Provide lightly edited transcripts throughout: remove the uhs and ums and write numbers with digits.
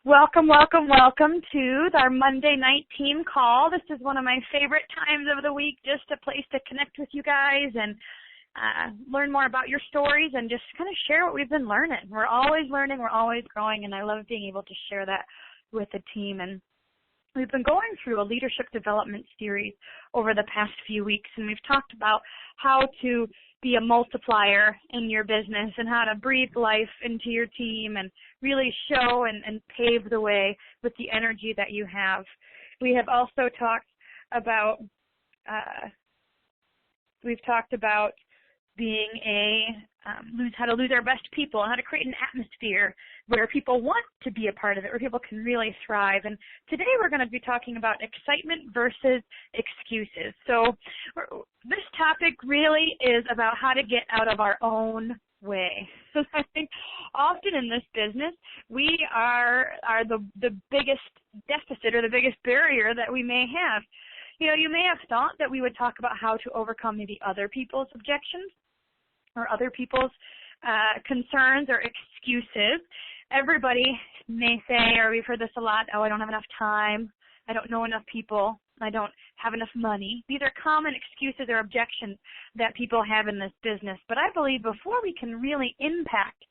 Welcome, welcome, welcome to our Monday night team call. This is one of my favorite times of the week, just a place to connect with you guys and learn more about your stories and just kind of share what we've been learning. We're always learning, we're always growing, and I love being able to share that with the team. And we've been going through a leadership development series over the past few weeks, and we've talked about how to be a multiplier in your business and how to breathe life into your team and really show and pave the way with the energy that you have. We have also talked about being how to lose our best people and how to create an atmosphere where people want to be a part of it, where people can really thrive. And today we're going to be talking about excitement versus excuses. So this topic really is about how to get out of our own way. So I think often in this business, we are the biggest deficit or the biggest barrier that we may have. You know, you may have thought that we would talk about how to overcome maybe other people's objections or other people's concerns or excuses. Everybody may say, or we've heard this a lot, oh, I don't have enough time, I don't know enough people, I don't have enough money. These are common excuses or objections that people have in this business. But I believe before we can really impact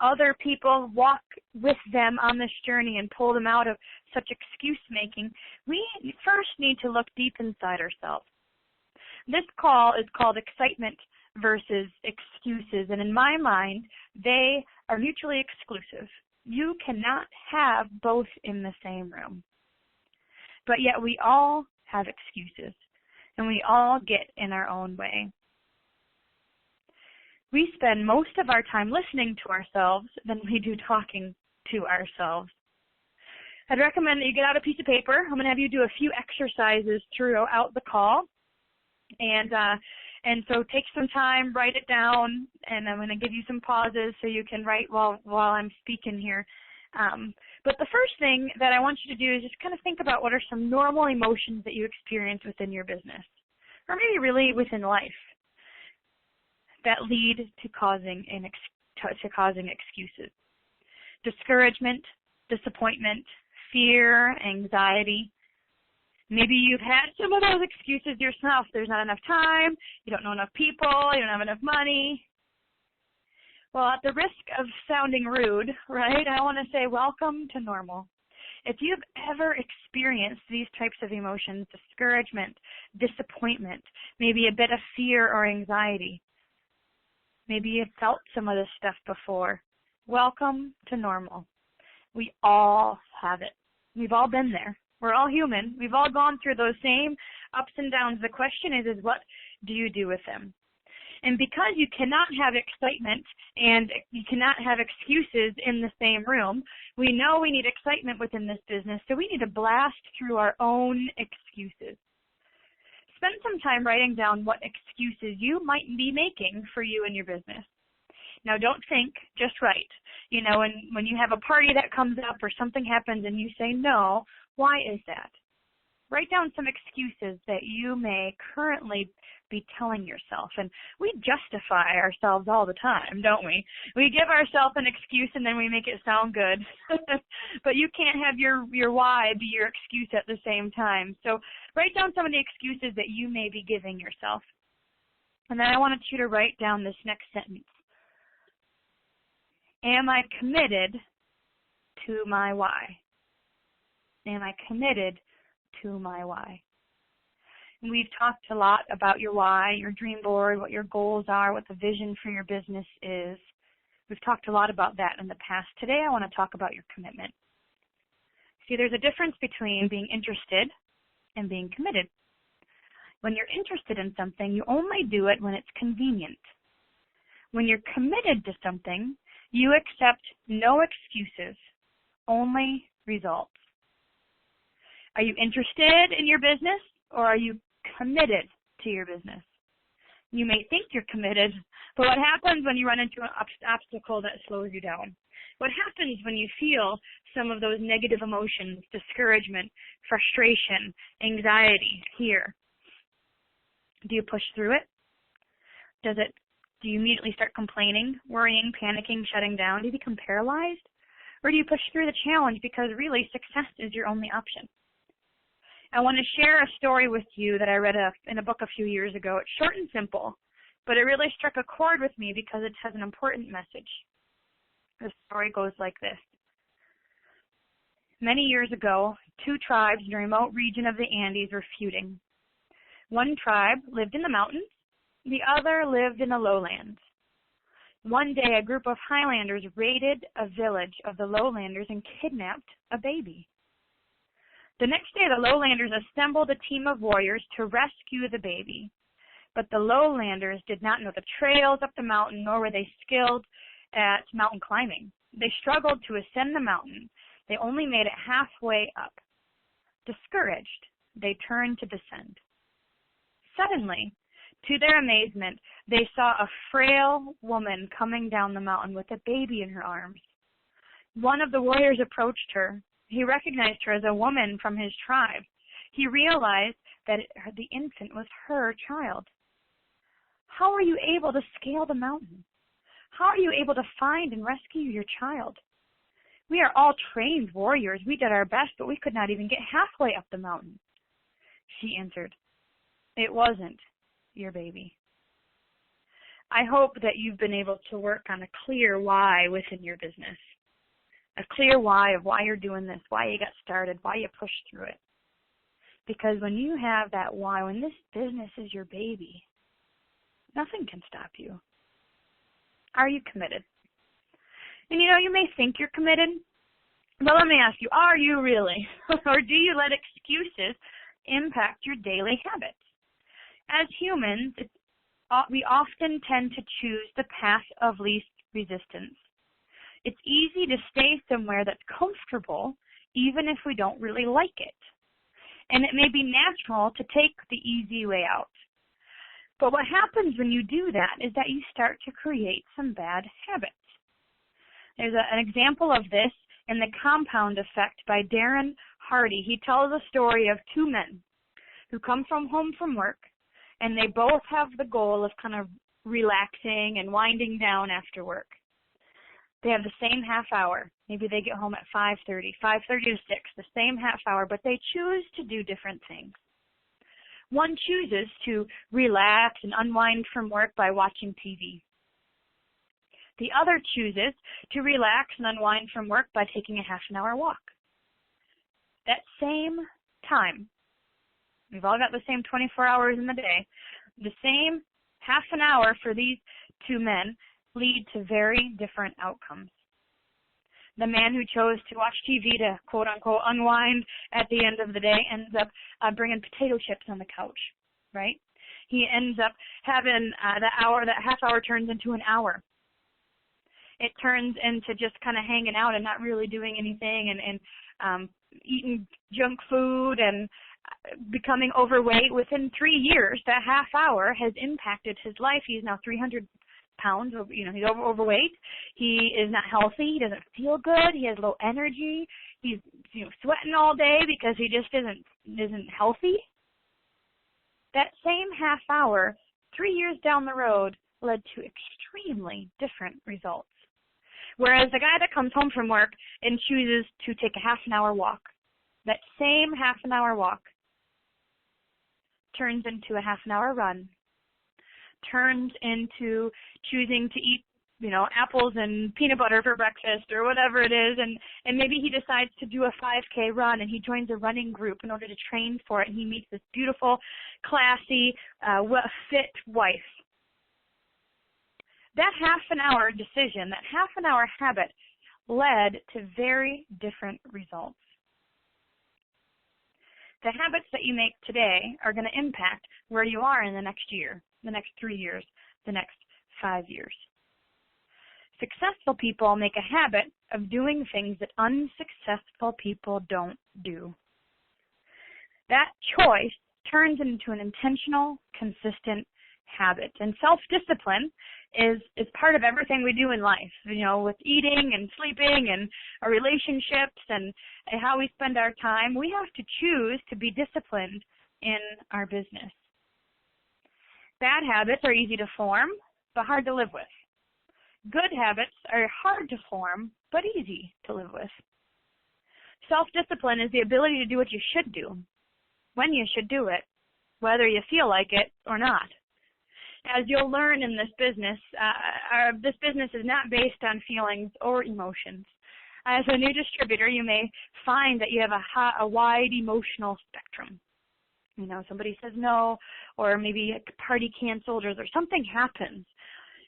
other people, walk with them on this journey and pull them out of such excuse making, we first need to look deep inside ourselves. This call is called Excitement versus Excuses, and in my mind, they are mutually exclusive. You cannot have both in the same room. But yet we all have excuses, and we all get in our own way. We spend most of our time listening to ourselves than we do talking to ourselves. I'd recommend that you get out a piece of paper. I'm going to have you do a few exercises throughout the call. And so take some time, write it down, and I'm going to give you some pauses so you can write while I'm speaking here. But the first thing that I want you to do is just kind of think about what are some normal emotions that you experience within your business, or maybe really within life, that lead to causing excuses. Discouragement, disappointment, fear, anxiety. Maybe you've had some of those excuses yourself. There's not enough time, you don't know enough people, you don't have enough money. Well, at the risk of sounding rude, right, I want to say welcome to normal. If you've ever experienced these types of emotions, discouragement, disappointment, maybe a bit of fear or anxiety, maybe you've felt some of this stuff before, welcome to normal. We all have it. We've all been there. We're all human. We've all gone through those same ups and downs. The question is what do you do with them? And because you cannot have excitement and you cannot have excuses in the same room, we know we need excitement within this business, so we need to blast through our own excuses. Spend some time writing down what excuses you might be making for you and your business. Now, don't think, just write. You know, when you have a party that comes up or something happens and you say no, why is that? Write down some excuses that you may currently be telling yourself. And we justify ourselves all the time, don't we? We give ourselves an excuse and then we make it sound good. But you can't have your why be your excuse at the same time. So write down some of the excuses that you may be giving yourself. And then I wanted you to write down this next sentence. Am I committed to my why? Am I committed to my why? And we've talked a lot about your why, your dream board, what your goals are, what the vision for your business is. We've talked a lot about that in the past. Today I want to talk about your commitment. See, there's a difference between being interested and being committed. When you're interested in something, you only do it when it's convenient. When you're committed to something, you accept no excuses, only results. Are you interested in your business, or are you committed to your business? You may think you're committed, but what happens when you run into an obstacle that slows you down? What happens when you feel some of those negative emotions, discouragement, frustration, anxiety here? Do you push through it? Do you immediately start complaining, worrying, panicking, shutting down? Do you become paralyzed? Or do you push through the challenge because really success is your only option? I want to share a story with you that I read in a book a few years ago. It's short and simple, but it really struck a chord with me because it has an important message. The story goes like this. Many years ago, two tribes in a remote region of the Andes were feuding. One tribe lived in the mountains, the other lived in the lowlands. One day, a group of Highlanders raided a village of the lowlanders and kidnapped a baby. The next day, the lowlanders assembled a team of warriors to rescue the baby. But the lowlanders did not know the trails up the mountain, nor were they skilled at mountain climbing. They struggled to ascend the mountain. They only made it halfway up. Discouraged, they turned to descend. Suddenly, to their amazement, they saw a frail woman coming down the mountain with a baby in her arms. One of the warriors approached her. He recognized her as a woman from his tribe. He realized that the infant was her child. How are you able to scale the mountain? How are you able to find and rescue your child? We are all trained warriors. We did our best, but we could not even get halfway up the mountain. She answered, "It wasn't your baby." I hope that you've been able to work on a clear why within your business. A clear why of why you're doing this, why you got started, why you pushed through it. Because when you have that why, when this business is your baby, nothing can stop you. Are you committed? And you may think you're committed, but let me ask you, are you really? Or do you let excuses impact your daily habits? As humans, we often tend to choose the path of least resistance. It's easy to stay somewhere that's comfortable, even if we don't really like it. And it may be natural to take the easy way out. But what happens when you do that is that you start to create some bad habits. There's an example of this in The Compound Effect by Darren Hardy. He tells a story of two men who come home from work, and they both have the goal of kind of relaxing and winding down after work. They have the same half hour. Maybe they get home at 5:30 to 6, the same half hour, but they choose to do different things. One chooses to relax and unwind from work by watching TV. The other chooses to relax and unwind from work by taking a half an hour walk. That same time, we've all got the same 24 hours in the day, the same half an hour for these two men lead to very different outcomes. The man who chose to watch TV to quote-unquote unwind at the end of the day ends up bringing potato chips on the couch, right? He ends up having that half hour turns into an hour. It turns into just kind of hanging out and not really doing anything and eating junk food and becoming overweight. Within 3 years, that half hour has impacted his life. He's now 300 pounds, he's overweight. He is not healthy. He doesn't feel good. He has low energy. He's sweating all day because he just isn't healthy. That same half hour, 3 years down the road, led to extremely different results. Whereas the guy that comes home from work and chooses to take a half an hour walk, that same half an hour walk turns into a half an hour run, turns into choosing to eat, apples and peanut butter for breakfast or whatever it is, and maybe he decides to do a 5K run and he joins a running group in order to train for it, and he meets this beautiful, classy, fit wife. That half an hour decision, that half an hour habit led to very different results. The habits that you make today are going to impact where you are in the next year, the next 3 years, the next 5 years. Successful people make a habit of doing things that unsuccessful people don't do. That choice turns into an intentional, consistent habit. And self-discipline is part of everything we do in life, with eating and sleeping and our relationships and how we spend our time. We have to choose to be disciplined in our business. Bad habits are easy to form, but hard to live with. Good habits are hard to form, but easy to live with. Self-discipline is the ability to do what you should do, when you should do it, whether you feel like it or not. As you'll learn in this business is not based on feelings or emotions. As a new distributor, you may find that you have a wide emotional spectrum. You know, somebody says no, or maybe a party canceled, or something happens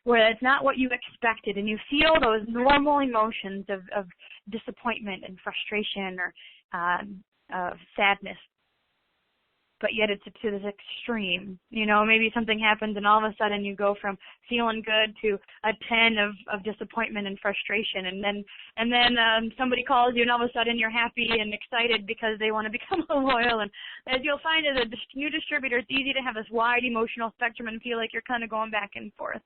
where it's not what you expected, and you feel those normal emotions of disappointment and frustration or of sadness. But yet it's to this extreme. You know, maybe something happens and all of a sudden you go from feeling good to a 10 of disappointment and frustration, and then somebody calls you and all of a sudden you're happy and excited because they want to become loyal. And as you'll find as a new distributor, it's easy to have this wide emotional spectrum and feel like you're kind of going back and forth.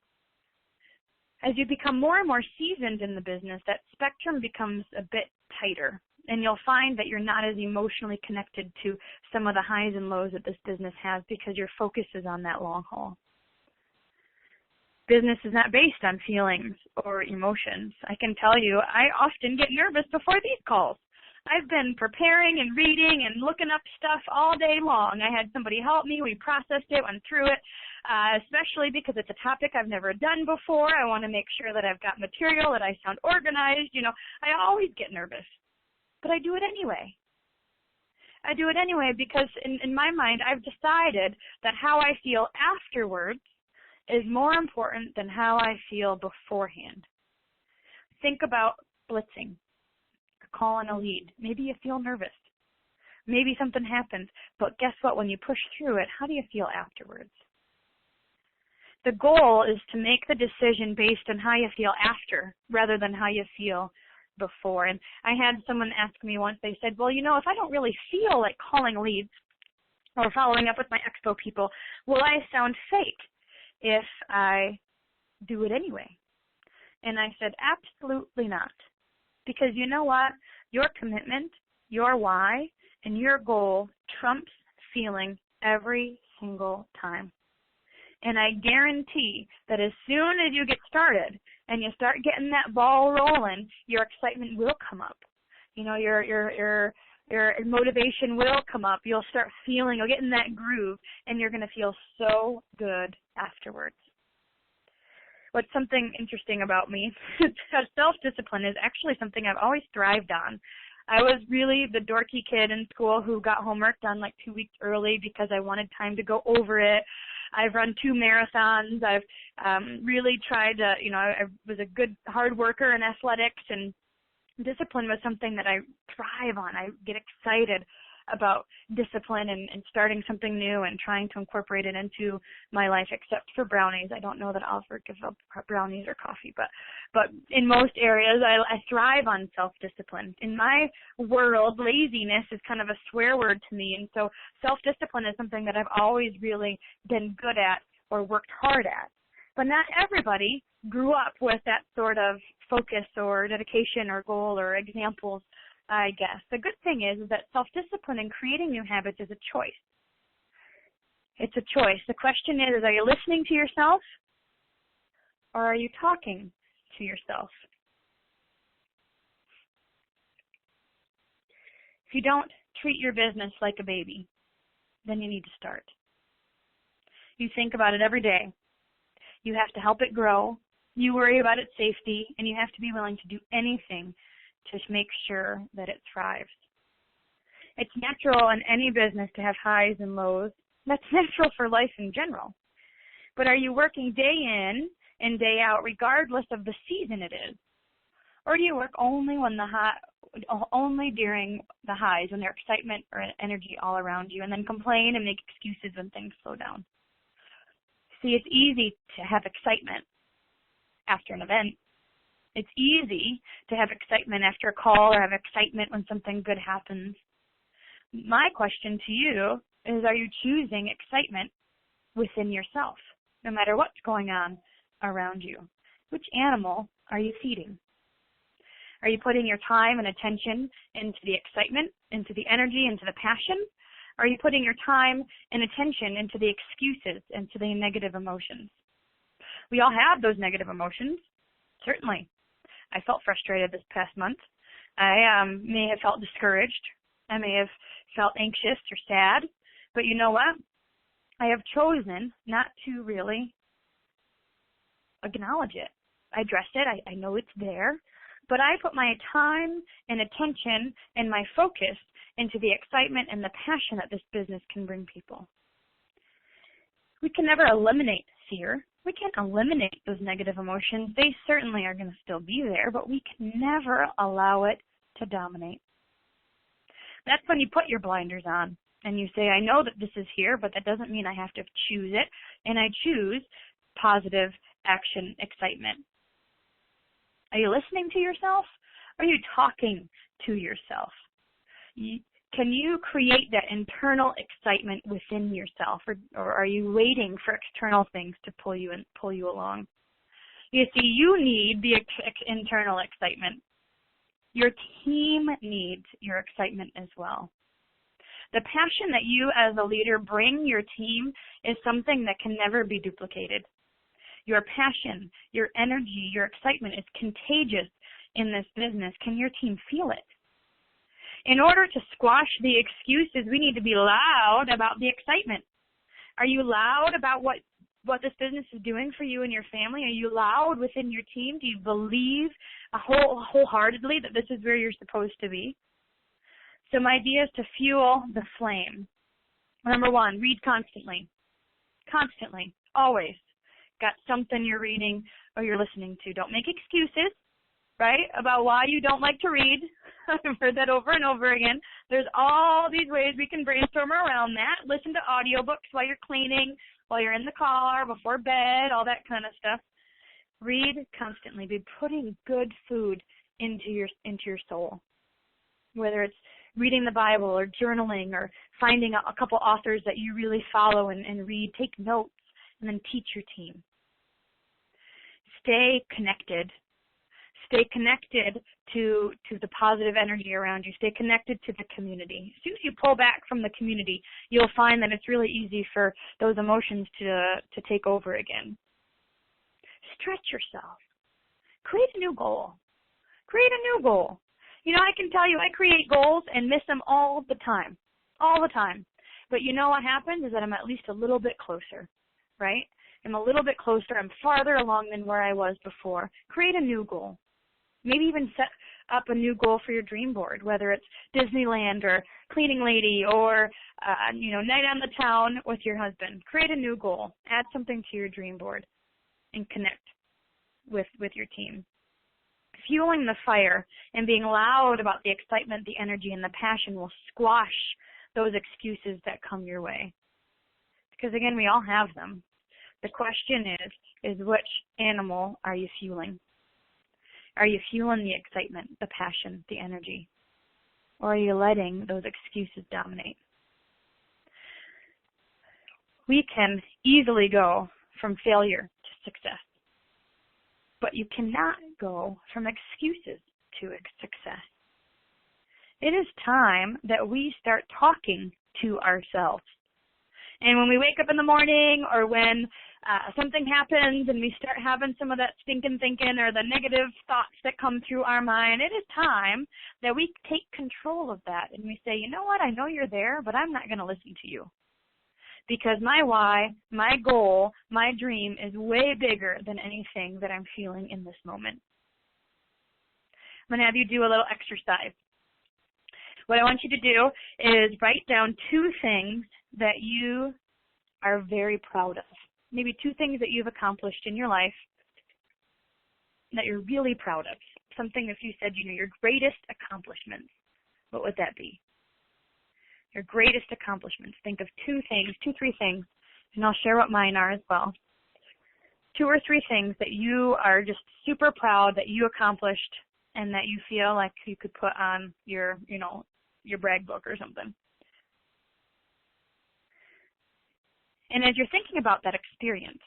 As you become more and more seasoned in the business, that spectrum becomes a bit tighter. And you'll find that you're not as emotionally connected to some of the highs and lows that this business has because your focus is on that long haul. Business is not based on feelings or emotions. I can tell you, I often get nervous before these calls. I've been preparing and reading and looking up stuff all day long. I had somebody help me. We processed it, went through it, especially because it's a topic I've never done before. I want to make sure that I've got material, that I sound organized. You know, I always get nervous. But I do it anyway. I do it anyway because in my mind, I've decided that how I feel afterwards is more important than how I feel beforehand. Think about blitzing, calling a lead. Maybe you feel nervous. Maybe something happens. But guess what? When you push through it, how do you feel afterwards? The goal is to make the decision based on how you feel after rather than how you feel before. And I had someone ask me once, they said, well, you know, if I don't really feel like calling leads or following up with my expo people, will I sound fake if I do it anyway? And I said, absolutely not. Because you know what? Your commitment, your why, and your goal trumps feeling every single time. And I guarantee that as soon as you get started and you start getting that ball rolling, your excitement will come up. You know, your motivation will come up. You'll start feeling, you'll get in that groove, and you're going to feel so good afterwards. What's something interesting about me is that self-discipline is actually something I've always thrived on. I was really the dorky kid in school who got homework done like 2 weeks early because I wanted time to go over it. I've run 2 marathons. I've really tried to, you know, I was a good hard worker in athletics, and discipline was something that I thrive on. I get excited about discipline and starting something new and trying to incorporate it into my life, except for brownies. I don't know that I'll ever give up brownies or coffee, but in most areas, I thrive on self-discipline. In my world, laziness is kind of a swear word to me, and so self-discipline is something that I've always really been good at or worked hard at. But not everybody grew up with that sort of focus or dedication or goal or examples, I guess. The good thing is that self-discipline and creating new habits is a choice. It's a choice. The question is, are you listening to yourself or are you talking to yourself? If you don't treat your business like a baby, then you need to start. You think about it every day. You have to help it grow. You worry about its safety, and you have to be willing to do anything to make sure that it thrives. It's natural in any business to have highs and lows. That's natural for life in general. But are you working day in and day out regardless of the season it is? Or do you work only during the highs when there's excitement or energy all around you, and then complain and make excuses when things slow down? See, it's easy to have excitement after an event. It's easy to have excitement after a call or have excitement when something good happens. My question to you is, are you choosing excitement within yourself, no matter what's going on around you? Which animal are you feeding? Are you putting your time and attention into the excitement, into the energy, into the passion? Are you putting your time and attention into the excuses, into the negative emotions? We all have those negative emotions. Certainly. I felt frustrated this past month. I may have felt discouraged. I may have felt anxious or sad. But you know what? I have chosen not to really acknowledge it. I address it. I know it's there. But I put my time and attention and my focus into the excitement and the passion that this business can bring people. We can never eliminate fear. We can't eliminate those negative emotions. They certainly are going to still be there, but we can never allow it to dominate. That's when you put your blinders on and you say, I know that this is here, but that doesn't mean I have to choose it, and I choose positive action excitement. Are you listening to yourself? Are you talking to yourself? Can you create that internal excitement within yourself, or are you waiting for external things to pull you along? You see, you need the internal excitement. Your team needs your excitement as well. The passion that you as a leader bring your team is something that can never be duplicated. Your passion, your energy, your excitement is contagious in this business. Can your team feel it? In order to squash the excuses, we need to be loud about the excitement. Are you loud about what this business is doing for you and your family? Are you loud within your team? Do you believe wholeheartedly that this is where you're supposed to be? Some ideas to fuel the flame. Number one, read constantly. Constantly. Always. Got something you're reading or you're listening to. Don't make excuses, right, about why you don't like to read. I've heard that over and over again. There's all these ways we can brainstorm around that. Listen to audiobooks while you're cleaning, while you're in the car, before bed, all that kind of stuff. Read constantly. Be putting good food into your soul. Whether it's reading the Bible or journaling or finding a couple authors that you really follow and read, take notes, and then teach your team. Stay connected. Stay connected to the positive energy around you. Stay connected to the community. As soon as you pull back from the community, you'll find that it's really easy for those emotions to take over again. Stretch yourself. Create a new goal. Create a new goal. You know, I can tell you I create goals and miss them all the time. All the time. But you know what happens is that I'm at least a little bit closer, right? I'm a little bit closer. I'm farther along than where I was before. Create a new goal. Maybe even set up a new goal for your dream board, whether it's Disneyland or cleaning lady or, night on the town with your husband. Create a new goal. Add something to your dream board and connect with your team. Fueling the fire and being loud about the excitement, the energy, and the passion will squash those excuses that come your way. Because, again, we all have them. The question is which animal are you fueling? Are you fueling the excitement, the passion, the energy? Or are you letting those excuses dominate? We can easily go from failure to success. But you cannot go from excuses to success. It is time that we start talking to ourselves. And when we wake up in the morning or when something happens and we start having some of that stinking thinking or the negative thoughts that come through our mind, it is time that we take control of that and we say, you know what, I know you're there, but I'm not going to listen to you. Because my why, my goal, my dream is way bigger than anything that I'm feeling in this moment. I'm going to have you do a little exercise. What I want you to do is write down 2 things that you are very proud of. Maybe 2 things that you've accomplished in your life that you're really proud of. Something if you said, your greatest accomplishments, what would that be? Your greatest accomplishments. Think of 2 things, 2, 3 things, and I'll share what mine are as well. 2 or 3 things that you are just super proud that you accomplished and that you feel like you could put on your brag book or something. And as you're thinking about that experience,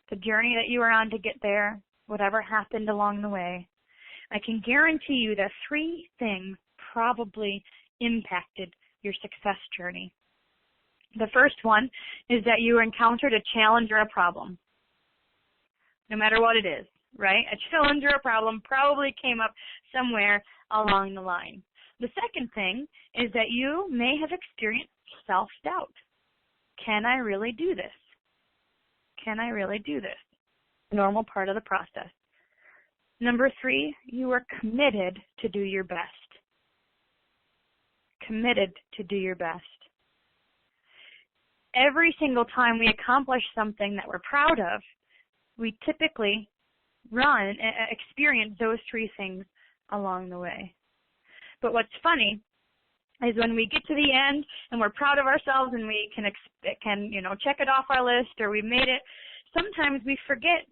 the journey that you were on to get there, whatever happened along the way, I can guarantee you that 3 things probably impacted your success journey. The first one is that you encountered a challenge or a problem, no matter what it is. right? A challenge or a problem probably came up somewhere along the line. The second thing is that you may have experienced self-doubt. Can I really do this? Can I really do this? Normal part of the process. Number 3, you are committed to do your best. Committed to do your best. Every single time we accomplish something that we're proud of, we typically experience those 3 things along the way. But what's funny is when we get to the end and we're proud of ourselves and we can check it off our list or we made it, sometimes we forget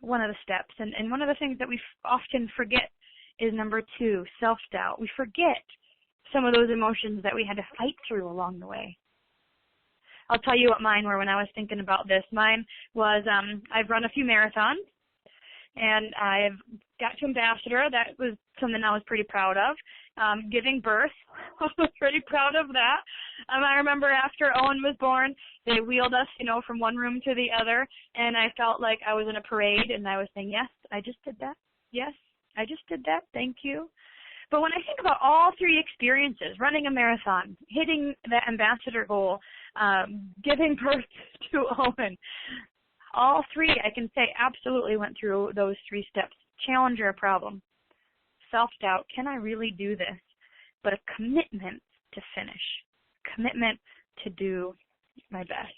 one of the steps. And one of the things that we often forget is number 2, self-doubt. We forget some of those emotions that we had to fight through along the way. I'll tell you what mine were when I was thinking about this. Mine was, I've run a few marathons, and I've got to ambassador. That was something I was pretty proud of. Giving birth, I was pretty proud of that. I remember after Owen was born, they wheeled us, from one room to the other, and I felt like I was in a parade, and I was saying, yes, I just did that. Yes, I just did that. Thank you. But when I think about all 3 experiences, running a marathon, hitting that ambassador goal, giving birth to Owen, all 3, I can say, absolutely went through those 3 steps. Challenge or a problem. Self-doubt, can I really do this? But a commitment to finish. Commitment to do my best.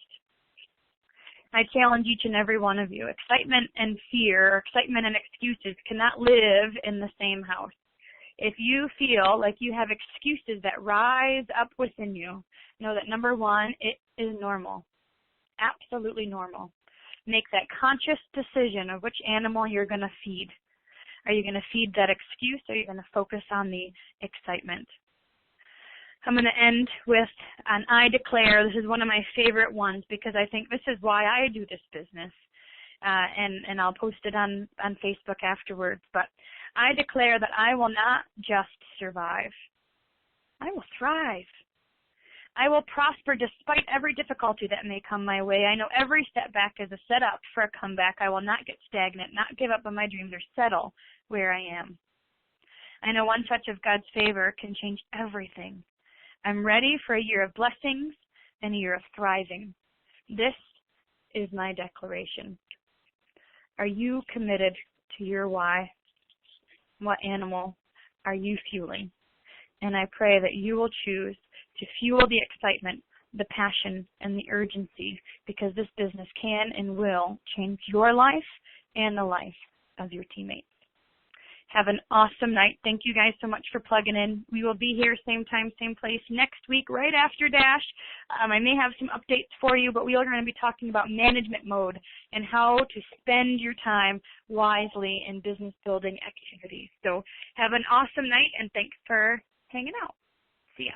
I challenge each and every one of you. Excitement and fear, excitement and excuses cannot live in the same house. If you feel like you have excuses that rise up within you, know that number 1, it is normal. Absolutely normal. Make that conscious decision of which animal you're going to feed. Are you going to feed that excuse, or are you going to focus on the excitement? I'm going to end with an I declare. This is one of my favorite ones because I think this is why I do this business. And I'll post it on Facebook afterwards. But I declare that I will not just survive. I will thrive. I will prosper despite every difficulty that may come my way. I know every setback is a setup for a comeback. I will not get stagnant, not give up on my dreams, or settle where I am. I know one touch of God's favor can change everything. I'm ready for a year of blessings and a year of thriving. This is my declaration. Are you committed to your why? What animal are you fueling? And I pray that you will choose to fuel the excitement, the passion, and the urgency, because this business can and will change your life and the life of your teammates. Have an awesome night. Thank you guys so much for plugging in. We will be here same time, same place next week, right after Dash. I may have some updates for you, but we are going to be talking about management mode and how to spend your time wisely in business building activities. So have an awesome night, and thanks for hanging out. See ya.